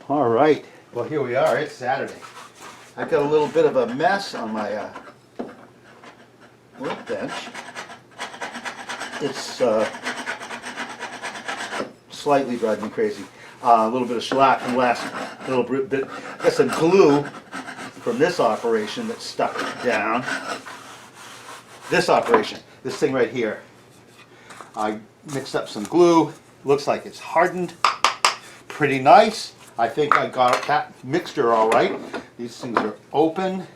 All right, well here we are, it's Saturday. I've got a little bit of a mess on my workbench. It's slightly driving me crazy. A little bit of shellac from last, little bit, got some glue from this operation that's stuck down. This operation, this thing right here. I mixed up some glue, looks like it's hardened, pretty nice. I think I got that mixture all right. These things are open.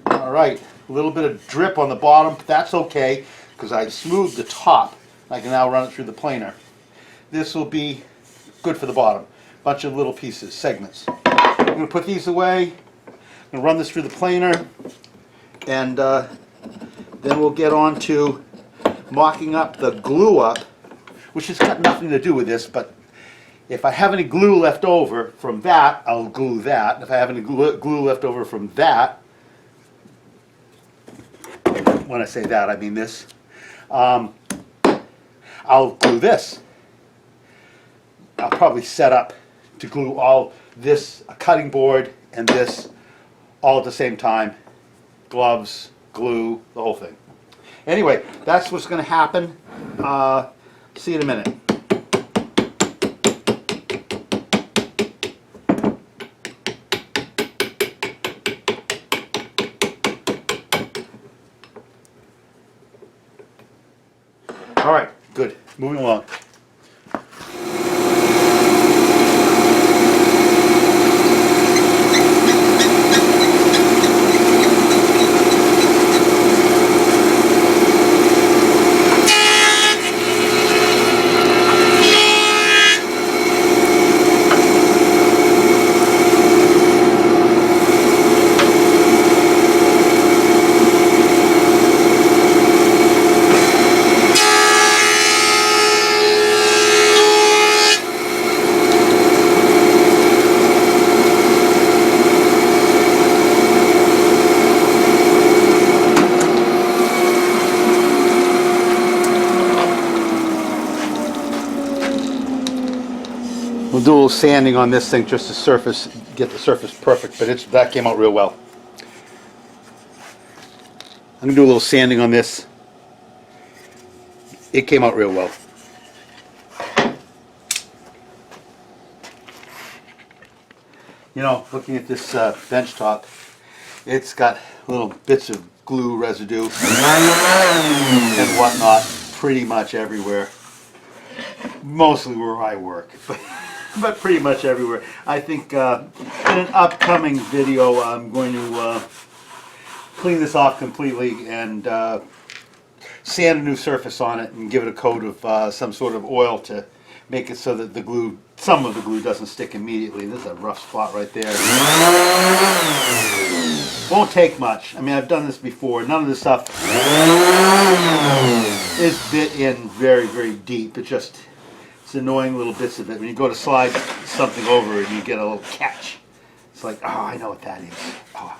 All right, a little bit of drip on the bottom, but that's okay because I smoothed the top. I can now run it through the planer. This will be good for the bottom. Bunch of little pieces, segments. I'm going to put these away. I'm going to run this through the planer, and then we'll get on to mocking up the glue up, which has got nothing to do with this, but if I have any glue left over from that, I'll glue that. If I have any glue left over from that, when I say that, I mean this, I'll glue this. I'll probably set up to glue all this, a cutting board and this, all at the same time. Gloves, glue, the whole thing. Anyway, that's what's going to happen. See you in a minute. All right, good. Moving along. We'll do a little sanding on this thing just to get the surface perfect, but that came out real well. I'm going to do a little sanding on this. It came out real well. You know, looking at this bench top, it's got little bits of glue residue and whatnot pretty much everywhere. Mostly where I work, but pretty much everywhere. I think in an upcoming video I'm going to clean this off completely and sand a new surface on it and give it a coat of some sort of oil to make it so that the glue, some of the glue doesn't stick immediately. This is a rough spot right there. Won't take much. I mean, I've done this before. None of this stuff is bit in very, very deep. It's annoying little bits of it. When you go to slide something over it, you get a little catch. It's like, oh, I know what that is. Oh.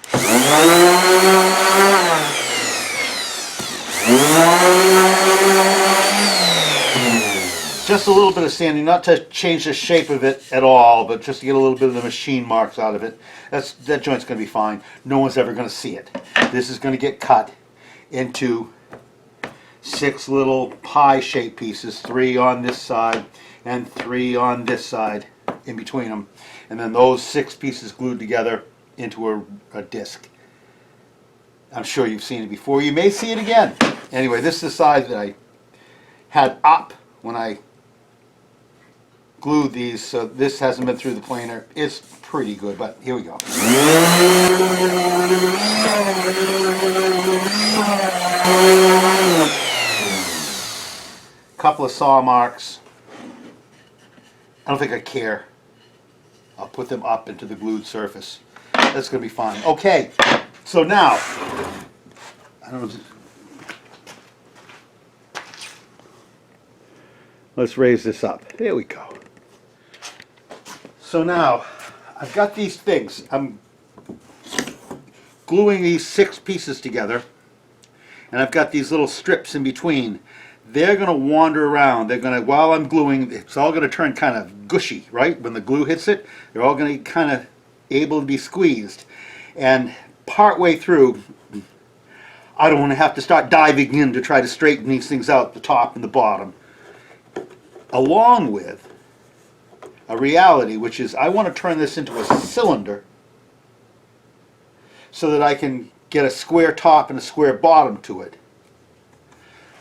Just a little bit of sanding, not to change the shape of it at all, but just to get a little bit of the machine marks out of it. That joint's going to be fine. No one's ever going to see it. This is going to get cut into 6 little pie-shaped pieces, 3 on this side and 3 on this side in between them, and then those 6 pieces glued together into a disc. I'm sure you've seen it before. You may see it again. Anyway, this is the side that I had up when I glued these, so this hasn't been through the planer. It's pretty good, but here we go. Couple of saw marks. I don't think I care. I'll put them up into the glued surface. That's going to be fine. Okay, so now, I don't know. Let's raise this up. There we go. So now, I've got these things. I'm gluing these 6 pieces together, and I've got these little strips in between they're going to wander around. They're going to, while I'm gluing, it's all going to turn kind of gushy, right? When the glue hits it, they're all going to be kind of able to be squeezed. And partway through, I don't want to have to start diving in to try to straighten these things out, the top and the bottom. Along with a reality, which is I want to turn this into a cylinder so that I can get a square top and a square bottom to it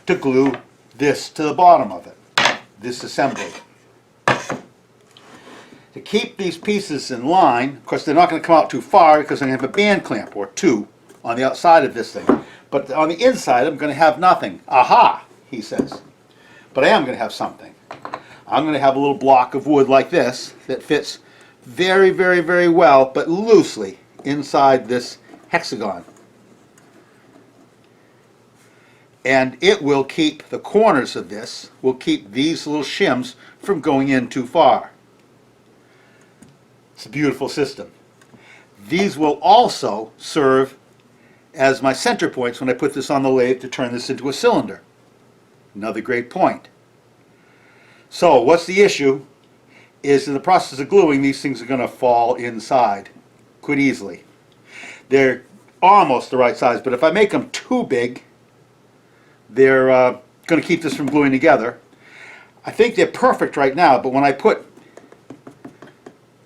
to glue this to the bottom of it, this assembly. To keep these pieces in line, of course they're not going to come out too far because I'm going to have a band clamp or two on the outside of this thing. But on the inside I'm going to have nothing. Aha, he says. But I am going to have something. I'm going to have a little block of wood like this that fits very, very, very well, but loosely inside this hexagon. And it will keep the corners of this, will keep these little shims from going in too far. It's a beautiful system. These will also serve as my center points when I put this on the lathe to turn this into a cylinder. Another great point. So what's the issue is in the process of gluing, these things are going to fall inside quite easily. They're almost the right size, but if I make them too big, they're going to keep this from gluing together. I think they're perfect right now, but when I put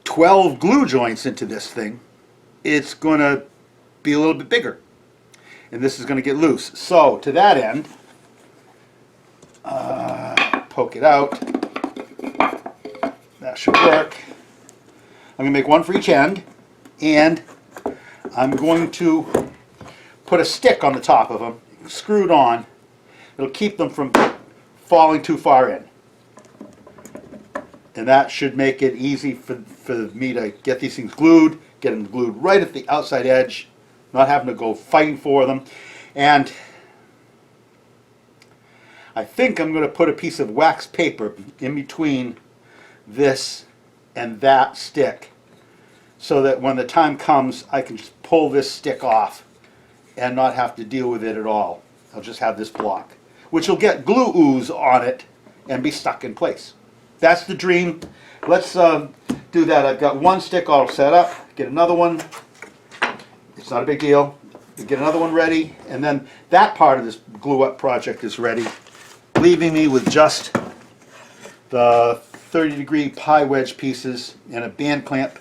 12 glue joints into this thing, it's going to be a little bit bigger. And this is going to get loose. So, to that end, poke it out. That should work. I'm going to make one for each end, and I'm going to put a stick on the top of them, screwed on. It'll keep them from falling too far in. And that should make it easy for me to get these things glued, get them glued right at the outside edge, not having to go fighting for them. And I think I'm going to put a piece of wax paper in between this and that stick so that when the time comes I can just pull this stick off and not have to deal with it at all. I'll just have this block, which will get glue ooze on it and be stuck in place. That's the dream. Let's do that. I've got one stick all set up. Get another one. It's not a big deal. Get another one ready, and then that part of this glue up project is ready, leaving me with just the 30-degree pie wedge pieces and a band clamp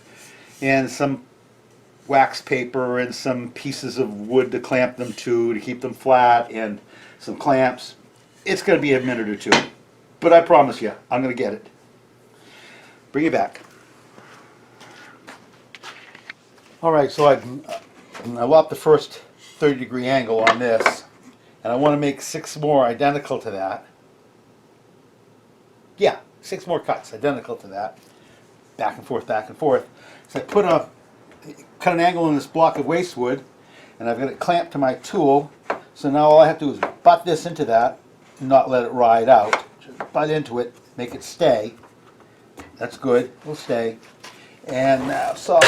and some wax paper and some pieces of wood to clamp them to keep them flat and some clamps. It's going to be a minute or two, but I promise you I'm going to get it. Bring it back. Alright, so I lopped the first 30-degree angle on this, and I want to make 6 more identical to that. Yeah, 6 more cuts identical to that. Back and forth, back and forth. So I cut an angle in this block of waste wood, and I've got it clamped to my tool. So now all I have to do is butt this into that and not let it ride out. Just butt into it, make it stay. That's good, it'll stay. And now, so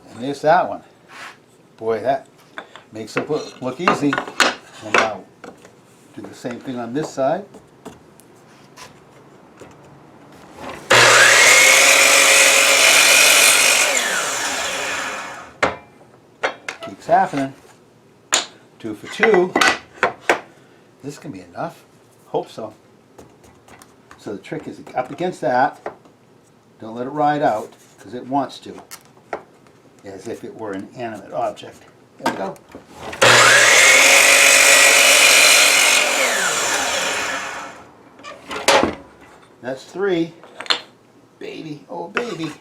and there's that one. Boy, that makes it look easy. And now do the same thing on this side. Keeps happening. 2 for 2. This can be enough. Hope so. So the trick is up against that. Don't let it ride out because it wants to, as if it were an animate object. There we go. That's 3. Baby, oh baby.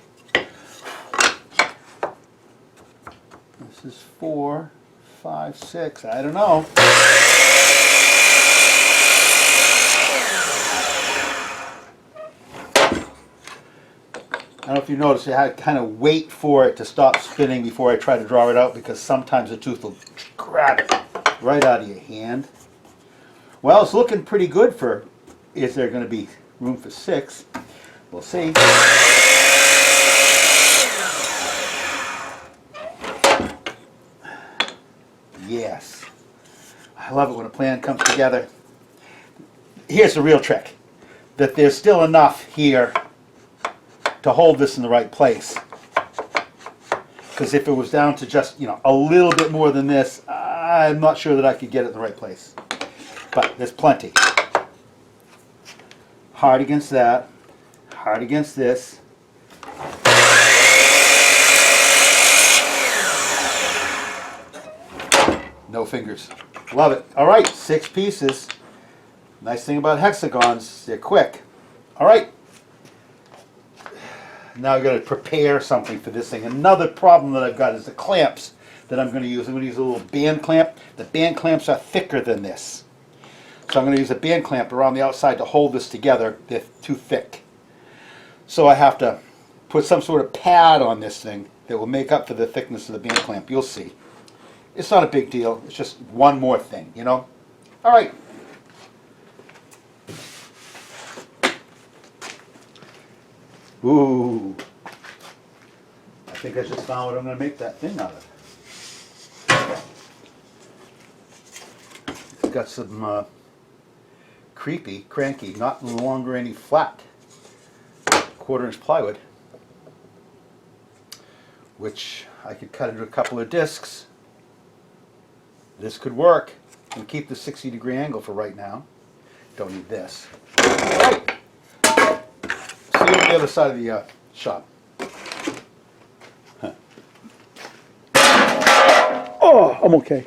This is 4, 5, 6. I don't know. I don't know if you noticed, I had to kind of wait for it to stop spinning before I try to draw it out, because sometimes the tooth will grab it right out of your hand. Well, it's looking pretty good for, is there going to be room for 6? We'll see. I love it when a plan comes together. Here's the real trick, that there's still enough here to hold this in the right place. Because if it was down to just, a little bit more than this, I'm not sure that I could get it in the right place. But there's plenty. Hard against that, hard against this. No fingers. Love it. All right, 6 pieces. Nice thing about hexagons, they're quick. All right. Now I've got to prepare something for this thing. Another problem that I've got is the clamps that I'm going to use. I'm going to use a little band clamp. The band clamps are thicker than this. So I'm going to use a band clamp around the outside to hold this together. They're too thick. So I have to put some sort of pad on this thing that will make up for the thickness of the band clamp. You'll see. It's not a big deal. It's just one more thing, All right. Ooh. I think I just found what I'm going to make that thing out of. It's got some cranky, not no longer any flat 1/4-inch plywood, which I could cut into a couple of discs. This could work and keep the 60-degree angle for right now. Don't need this. All right. See you on the other side of the shop. Huh. Oh, I'm okay.